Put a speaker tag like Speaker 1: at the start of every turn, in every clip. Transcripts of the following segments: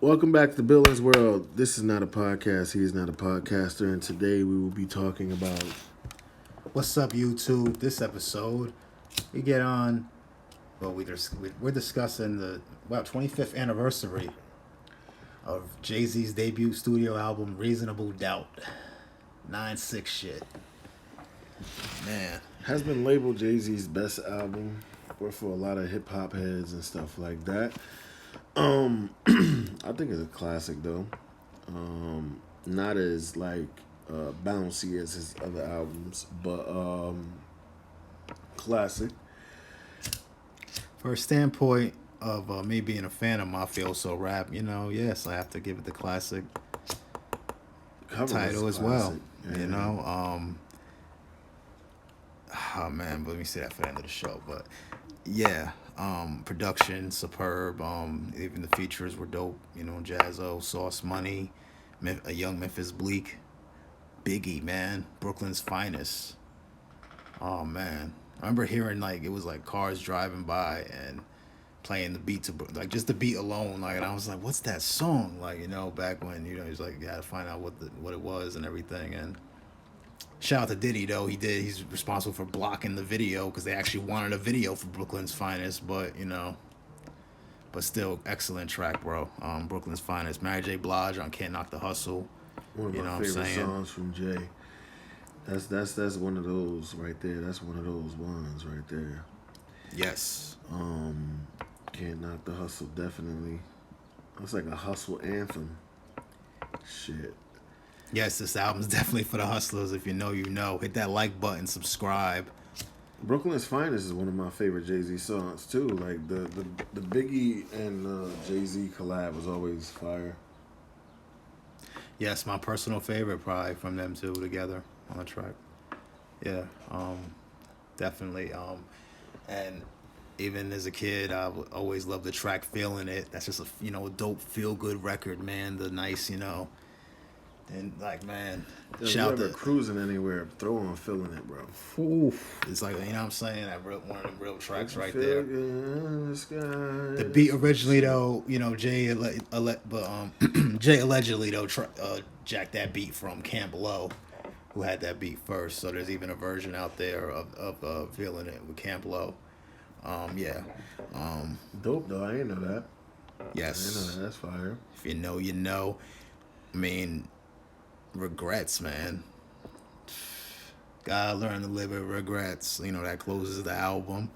Speaker 1: Welcome back to the Billins World. This is not a podcast. He is not a podcaster. And today we will be talking about...
Speaker 2: What's up, YouTube? This episode, we get on... Well, we're discussing the 25th anniversary of Jay-Z's debut studio album, Reasonable Doubt. 9/6 shit. Man.
Speaker 1: Has been labeled Jay-Z's best album. Or for a lot of hip-hop heads and stuff like that. I think it's a classic though. Not as like bouncy as his other albums, but classic.
Speaker 2: For a standpoint of me being a fan of Mafioso rap, yes, I have to give it the classic title as well. Yeah. Oh man, but let me say that for the end of the show. But yeah, production superb. Even the features were dope. Jazzo, Sauce Money, a young Memphis Bleak, Biggie, man, Brooklyn's finest. Oh man, I remember hearing it was like cars driving by and playing the beat to just the beat alone. And I was like, what's that song? Back when he's like, you had to find out what it was and everything. And shout out to Diddy though. He's responsible for blocking the video because they actually wanted a video for Brooklyn's Finest, but still excellent track, bro. Brooklyn's Finest. Mary J. Blige on Can't Knock the Hustle.
Speaker 1: One of my favorite songs from Jay. That's one of those right there. That's one of those ones right there.
Speaker 2: Yes.
Speaker 1: Can't Knock the Hustle, definitely. It's like a hustle anthem. Shit.
Speaker 2: Yes, this album's definitely for the hustlers. If you know, you know. Hit that like button, subscribe.
Speaker 1: Brooklyn's Finest is one of my favorite Jay-Z songs too. Like the Biggie and Jay-Z collab was always fire.
Speaker 2: Yes, my personal favorite probably from them two together on the track. Yeah, definitely. And even as a kid, I always loved the track "Feeling It." That's just a dope feel good record, man. The nice, and man,
Speaker 1: shout out to cruising anywhere, throw on "Feeling It," bro.
Speaker 2: Oof. It's like, what I'm saying, one of them real tracks right there.
Speaker 1: The
Speaker 2: beat originally though, Jay allegedly though jacked that beat from Camp Low, who had that beat first. So there's even a version out there of "Feeling It" with Camp Low. Yeah.
Speaker 1: Dope though. I didn't know that.
Speaker 2: Yes.
Speaker 1: I didn't know that. That's fire.
Speaker 2: If you know, you know. I mean, regrets, man. Gotta learn to live with regrets. That closes the album.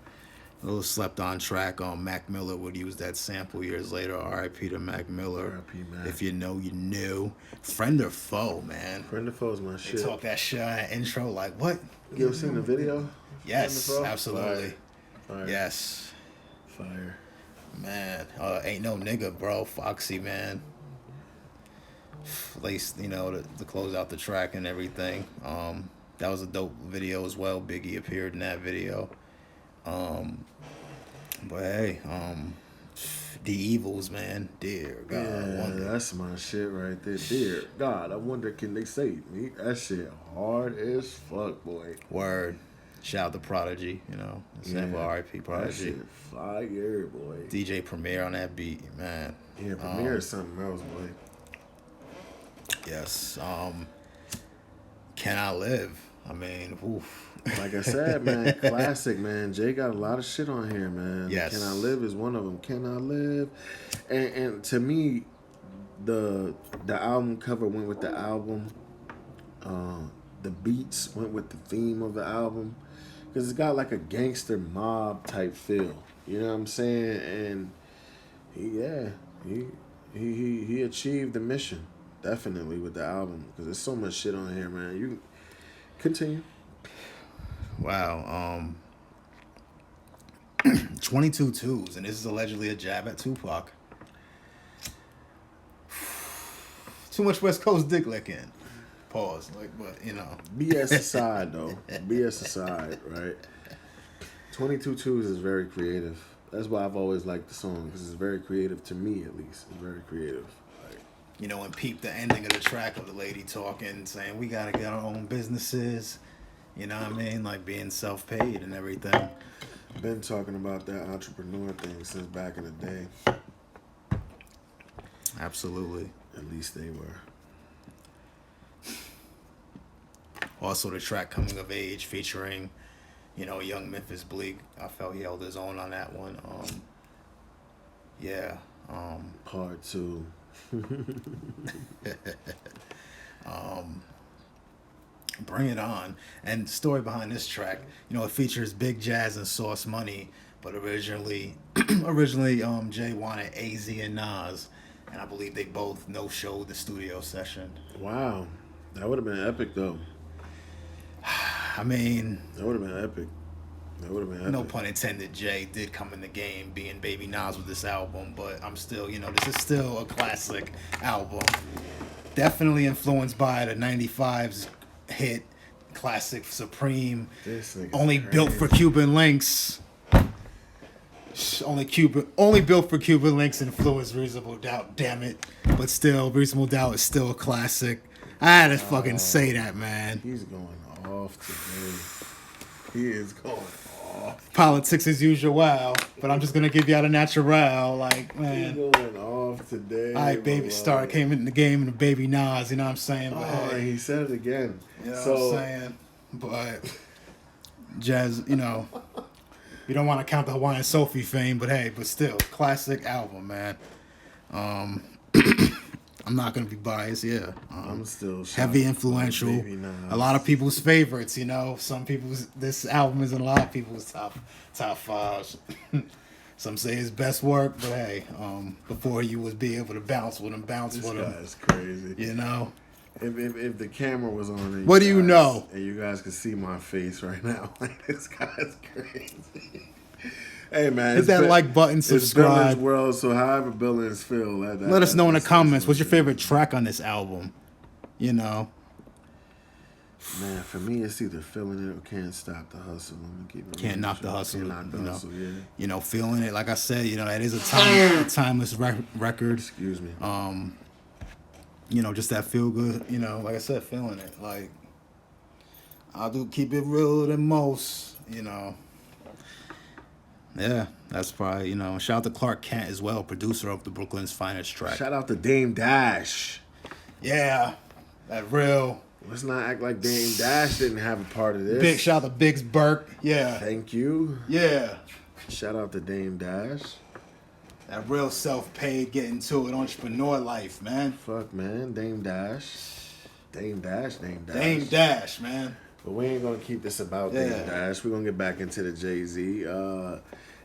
Speaker 2: A little slept on track on Mac Miller would use that sample years later. R.I.P. to Mac Miller.
Speaker 1: R.I.P. Mac.
Speaker 2: If you know, you knew. Friend or foe, man.
Speaker 1: Friend or foe is my shit.
Speaker 2: They talk that shit on that intro like, what?
Speaker 1: You ever seen the video?
Speaker 2: Yes, absolutely.
Speaker 1: Fire.
Speaker 2: Yes.
Speaker 1: Fire.
Speaker 2: Man, ain't no nigga, bro. Foxy, man. At least, to close out the track and everything. That was a dope video as well. Biggie appeared in that video. But hey, The Evils, man. Dear God,
Speaker 1: yeah,
Speaker 2: I wonder.
Speaker 1: That's my shit right there. Dear God, I wonder, can they save me? That shit hard as fuck, boy.
Speaker 2: Word. Shout out to Prodigy, sample R.I.P. Prodigy.
Speaker 1: That shit fire, boy.
Speaker 2: DJ Premier on that beat, man.
Speaker 1: Yeah, Premier is something else, boy.
Speaker 2: Yes. Can I Live? I mean, oof.
Speaker 1: Like I said, man, classic, man. Jay got a lot of shit on here, man.
Speaker 2: Yes.
Speaker 1: Can I Live is one of them. Can I Live? And to me, the album cover went with the album. The beats went with the theme of the album. Because it's got like a gangster mob type feel. You know what I'm saying? And he achieved the mission. Definitely with the album. Because there's so much shit on here, man. You continue.
Speaker 2: Wow. 22 twos, and this is allegedly a jab at Tupac. Too much West Coast dick licking. Pause.
Speaker 1: BS aside, though. BS aside, right? 22 twos is very creative. That's why I've always liked the song, because it's very creative to me, at least. It's very creative.
Speaker 2: And peep the ending of the track of the lady talking, saying, we got to get our own businesses. You know what I mean? Like being self-paid and everything.
Speaker 1: Been talking about that entrepreneur thing since back in the day.
Speaker 2: Absolutely.
Speaker 1: At least they were.
Speaker 2: Also, the track "Coming of Age" featuring, young Memphis Bleak. I felt he held his own on that one. Yeah.
Speaker 1: Part 2.
Speaker 2: Bring It On. And the story behind this track, it features Big Jazz and Sauce Money, but originally Jay wanted AZ and Nas, and I believe they both no-showed the studio session.
Speaker 1: Wow. That would have been epic, though.
Speaker 2: I mean,
Speaker 1: That would have been epic.
Speaker 2: no pun intended, Jay did come in the game being Baby Nas with this album, but I'm still, this is still a classic album. Definitely influenced by the 95's hit classic Supreme. Only built for Cuban links. Only built for Cuban links influenced Reasonable Doubt, damn it. But still, Reasonable Doubt is still a classic. I had to fucking say that, man.
Speaker 1: He's going off today. He is going off.
Speaker 2: Politics as usual, but I'm just gonna give y'all the natural. Like, man.
Speaker 1: He's going off today.
Speaker 2: All right, Baby Star came in the game and the Baby Nas, you know what I'm saying? But hey,
Speaker 1: he said it again.
Speaker 2: You know what I'm saying? But Jazz, you don't want to count the Hawaiian Sophie fame, but hey, but still, classic album, man. I'm not gonna be biased, yeah.
Speaker 1: I'm still
Speaker 2: heavy, influential. A lot of people's favorites, Some people's this album is in a lot of people's top fives. Some say his best work, but hey, before you was be able to bounce with him.
Speaker 1: This guy's crazy. If the camera was on,
Speaker 2: what do you know?
Speaker 1: And you guys can see my face right now. Like, this guy's crazy. Hey man,
Speaker 2: hit that like button, subscribe.
Speaker 1: It's Billins World, so however Billins feel.
Speaker 2: Let us know in the comments what's your favorite track on this album. Man,
Speaker 1: for me it's either Feeling It or Can't Stop the Hustle.
Speaker 2: Can't Knock the Hustle.
Speaker 1: Can't Knock the Hustle, yeah.
Speaker 2: Feeling It. Like I said, that is a timeless record.
Speaker 1: Excuse me.
Speaker 2: Just that feel good. Like I said, Feeling It. Like, I'll keep it realer than most. Yeah, that's probably, shout out to Clark Kent as well, producer of the Brooklyn's Finest track.
Speaker 1: Shout out to Dame Dash.
Speaker 2: Yeah, that real.
Speaker 1: Let's not act like Dame Dash didn't have a part of this.
Speaker 2: Big shout out to Biggs Burke. Yeah.
Speaker 1: Thank you.
Speaker 2: Yeah.
Speaker 1: Shout out to Dame Dash.
Speaker 2: That real self-paid, getting to it, entrepreneur life, man.
Speaker 1: Fuck, man. Dame Dash. Dame Dash.
Speaker 2: Dame Dash, man.
Speaker 1: But we ain't going to keep this about Dame Dash. We're going to get back into the Jay-Z.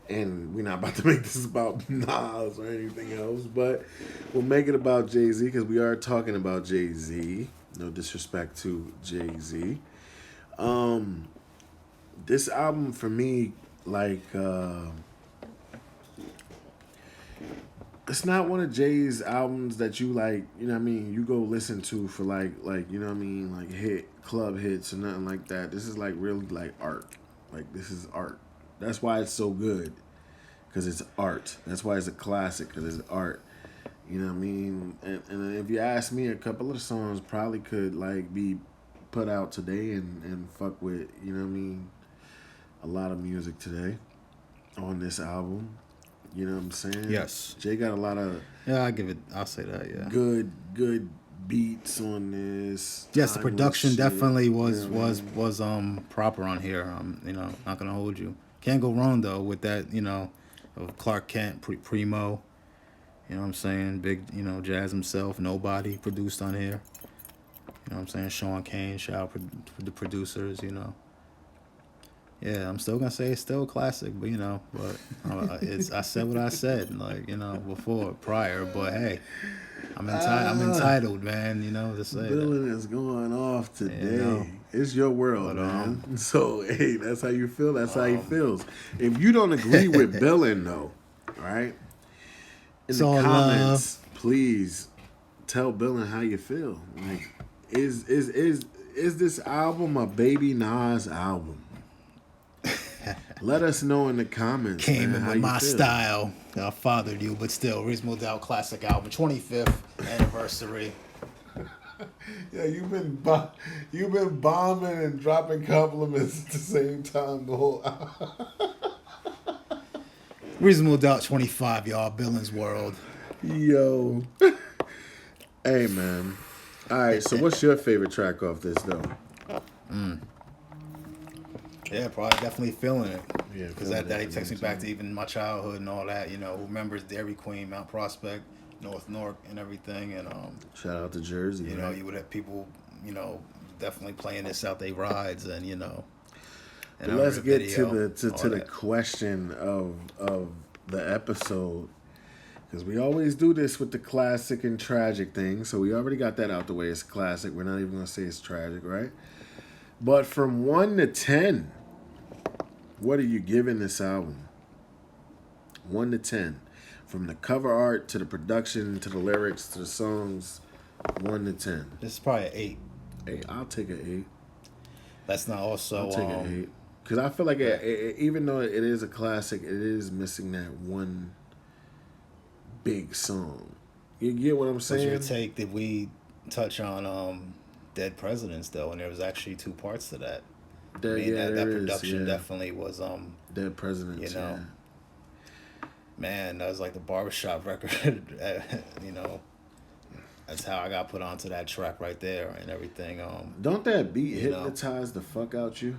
Speaker 1: And we're not about to make this about Nas or anything else. But we'll make it about Jay-Z because we are talking about Jay-Z. No disrespect to Jay-Z. This album for me, like... it's not one of Jay's albums that you like, you go listen to for like, hit club hits or nothing like that. This is like really like art. Like, this is art. That's why it's so good, because it's art. That's why it's a classic, because it's art. And if you ask me, a couple of songs probably could like be put out today and fuck with, a lot of music today on this album. You know what I'm saying?
Speaker 2: Yes.
Speaker 1: Jay got a lot of...
Speaker 2: Yeah, I'll say that, yeah.
Speaker 1: Good beats on this.
Speaker 2: Yes, the production definitely was proper on here. Not gonna hold you. Can't go wrong though with that, of Clark Kent, Primo. You know what I'm saying? Big, Jazz himself, Nobody produced on here. You know what I'm saying? Sean Kane, shout out to the producers, Yeah, I'm still gonna say it's still a classic, but I said what I said, prior. But hey, I'm entitled, man. To say
Speaker 1: Billin is going off today. It's your world, man. So hey, that's how you feel. That's how he feels. If you don't agree with Billin, though, all right, in the comments, please tell Billin how you feel. Like, is this album a Baby Nas album? Let us know in the comments.
Speaker 2: Came in with my style. I fathered you, but still, Reasonable Doubt classic album, 25th anniversary.
Speaker 1: Yeah, you've been bombing and dropping compliments at the same time the whole album.
Speaker 2: Reasonable Doubt 25, y'all. Billins World.
Speaker 1: Yo. Hey, man. All right, so what's your favorite track off this, though?
Speaker 2: Yeah, probably definitely feeling it.
Speaker 1: Yeah,
Speaker 2: Because
Speaker 1: feeling
Speaker 2: that
Speaker 1: it
Speaker 2: he
Speaker 1: for
Speaker 2: takes
Speaker 1: me,
Speaker 2: me back
Speaker 1: too.
Speaker 2: to even my childhood and all that. You know, who remembers Dairy Queen, Mount Prospect, North Newark, and everything. And
Speaker 1: Shout out to Jersey,
Speaker 2: you know,
Speaker 1: right?
Speaker 2: you would have people, you know, definitely playing this out they rides, and you know, and
Speaker 1: But
Speaker 2: I remember
Speaker 1: let's
Speaker 2: the
Speaker 1: get to
Speaker 2: video,
Speaker 1: the
Speaker 2: all
Speaker 1: to the
Speaker 2: that.
Speaker 1: question of the episode, because we always do this with the classic and tragic thing. So we already got that out the way. It's classic. We're not even gonna say it's tragic, right? But from 1 to 10, what are you giving this album? 1 to 10, from the cover art to the production to the lyrics to the songs. 1 to 10.
Speaker 2: This is probably an 8.
Speaker 1: Hey, I'll take an 8.
Speaker 2: That's not
Speaker 1: I'll
Speaker 2: also
Speaker 1: take an 8. Because I feel like
Speaker 2: yeah.
Speaker 1: even though it is a classic, it is missing that one big song. You get what I'm
Speaker 2: What's your
Speaker 1: saying?
Speaker 2: take? Did we touch on Dead Presidents though? And there was actually two parts to that. I mean
Speaker 1: Yeah,
Speaker 2: that
Speaker 1: there is.
Speaker 2: production
Speaker 1: Yeah.
Speaker 2: definitely was
Speaker 1: Dead
Speaker 2: you
Speaker 1: Presidents, yeah.
Speaker 2: know, man, that was like the barbershop record. You know, that's how I got put onto that track right there and everything.
Speaker 1: Don't that beat
Speaker 2: You know,
Speaker 1: hypnotize the fuck out you?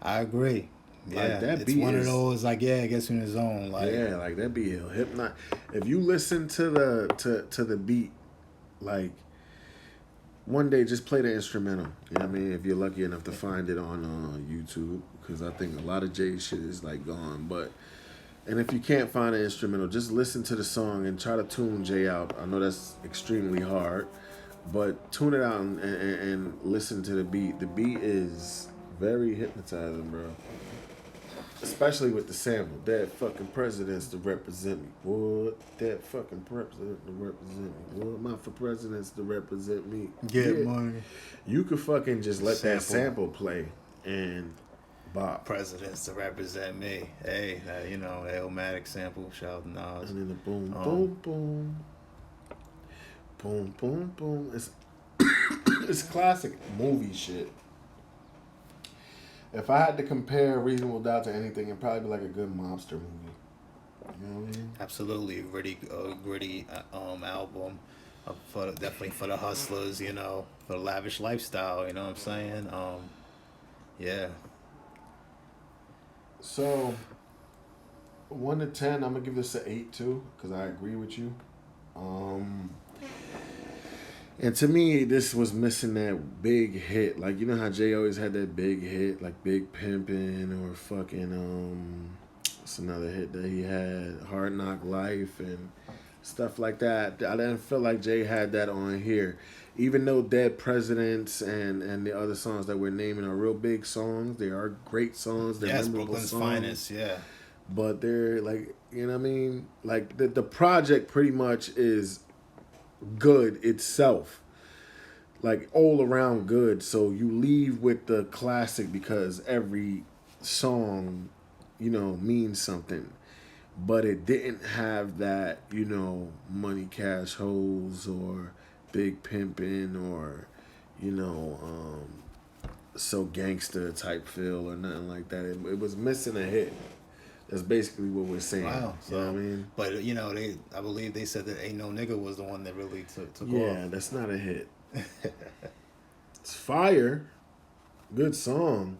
Speaker 2: I agree.
Speaker 1: Like,
Speaker 2: Yeah,
Speaker 1: that
Speaker 2: it's
Speaker 1: beat
Speaker 2: one of
Speaker 1: is,
Speaker 2: those like yeah, it gets you in the zone. Like
Speaker 1: yeah, like that beat will hypnotize. If you listen to the beat, like, one day just play the instrumental. You know what I mean? If you're lucky enough to find it on YouTube, because I think a lot of Jay shit is like gone. But and if you can't find an instrumental, just listen to the song and try to tune Jay out. I know that's extremely hard, but tune it out and listen to the beat. The beat is very hypnotizing, bro. Especially with the sample. That fucking president's to represent me. What? That fucking president to represent me. What? My for president's to represent me.
Speaker 2: get
Speaker 1: Yeah.
Speaker 2: money.
Speaker 1: You could fucking just let that
Speaker 2: Sample.
Speaker 1: sample play and bop.
Speaker 2: Presidents to represent me. Hey, you know, the Illmatic sample, shout out to Nas.
Speaker 1: And then the boom,
Speaker 2: Um,
Speaker 1: boom, boom. Boom, boom, boom. It's it's classic movie shit. If I had to compare Reasonable Doubt to anything, it'd probably be like a good mobster movie. You know what I mean?
Speaker 2: Absolutely, gritty album. Definitely for the hustlers, you know, for the lavish lifestyle. You know what I'm saying? Yeah,
Speaker 1: So 1 to 10, I'm gonna give this an 8 too, because I agree with you. Um, and to me, this was missing that big hit. Like, you know how Jay always had that big hit, like Big Pimpin' or fucking what's another hit that he had, Hard Knock Life and stuff like that. I didn't feel like Jay had that on here. Even though Dead Presidents and the other songs that we're naming are real big songs, they are great songs. They're
Speaker 2: yes,
Speaker 1: memorable
Speaker 2: Brooklyn's
Speaker 1: songs.
Speaker 2: finest. Yeah,
Speaker 1: But they're like, you know what I mean? Like the project pretty much is good itself. Like all around good. So you leave with the classic because every song, means something. But it didn't have that, money cash hoes or big pimpin' or, you know, so gangster type feel or nothing like that. It was missing a hit. That's basically what we're saying.
Speaker 2: wow.
Speaker 1: You know what I
Speaker 2: So,
Speaker 1: mean?
Speaker 2: but you know, I believe they said that Ain't No Nigga was the one that really took
Speaker 1: Yeah,
Speaker 2: off.
Speaker 1: that's not a hit. It's fire. Good song.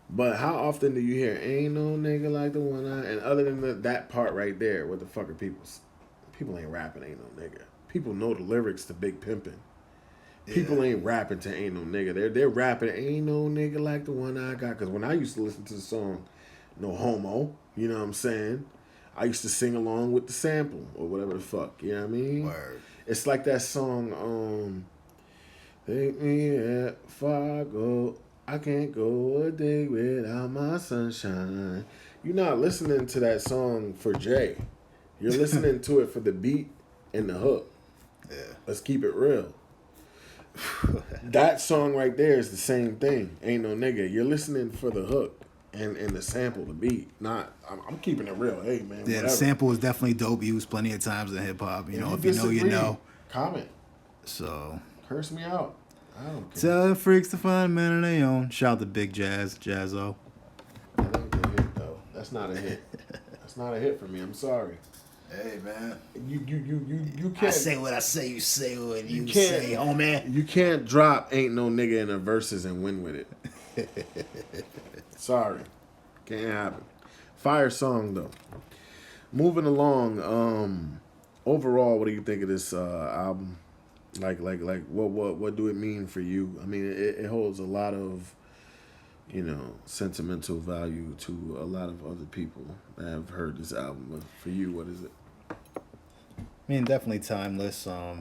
Speaker 1: But how often do you hear "Ain't no nigga like the one I"? And other than that part right there, what the fuck are people ain't rapping "Ain't no nigga." People know the lyrics to Big Pimpin'. People
Speaker 2: Yeah.
Speaker 1: ain't rapping to "Ain't no nigga." They're rapping "Ain't no nigga like the one I got." Because when I used to listen to the song "No Homo," you know what I'm saying? I used to sing along with the sample or whatever the fuck. You know what I mean?
Speaker 2: Word.
Speaker 1: It's like that song. Take me at Fargo. I can't go a day without my sunshine. You're not listening to that song for Jay. You're listening to it for the beat and the hook.
Speaker 2: Yeah.
Speaker 1: Let's keep it real. That song right there is the same thing. Ain't no nigga. You're listening for the hook and the sample, the beat. Not. I'm keeping it real. Hey man.
Speaker 2: Yeah,
Speaker 1: Whatever.
Speaker 2: the sample is definitely dope. Used plenty of times in hip hop. You know, if you know, you
Speaker 1: disagree,
Speaker 2: know.
Speaker 1: comment.
Speaker 2: So
Speaker 1: Curse me out. I don't care.
Speaker 2: tell the freaks to find a man of their own. Shout out to Big
Speaker 1: That ain't a hit though. That's not a hit. That's not a hit for me. I'm sorry.
Speaker 2: Hey, man.
Speaker 1: You
Speaker 2: I
Speaker 1: can't
Speaker 2: say what I say, you say what you
Speaker 1: can't
Speaker 2: say, homie.
Speaker 1: you can't drop "Ain't No Nigga" in the verses and win with it. Sorry, can't happen. Fire song though. Moving along. Overall, what do you think of this album? Like, what do it mean for you? I mean, it holds a lot of, sentimental value to a lot of other people that have heard this album. But for you, what is it?
Speaker 2: I mean, definitely timeless.
Speaker 1: Yeah,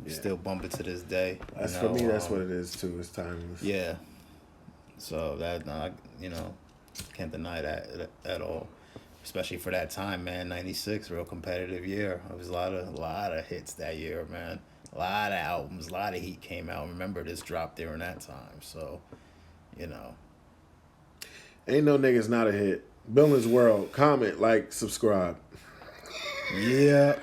Speaker 2: Still bump it to this day.
Speaker 1: that's for me. That's what it is too. It's timeless.
Speaker 2: Yeah. So that can't deny that at all. Especially for that time, man. '96, real competitive year. It was a lot of hits that year, man. A lot of albums, a lot of heat came out. Remember, this dropped during that time. So, you know.
Speaker 1: Ain't No Niggas not a hit. Billins World. Comment, like, subscribe.
Speaker 2: Yeah.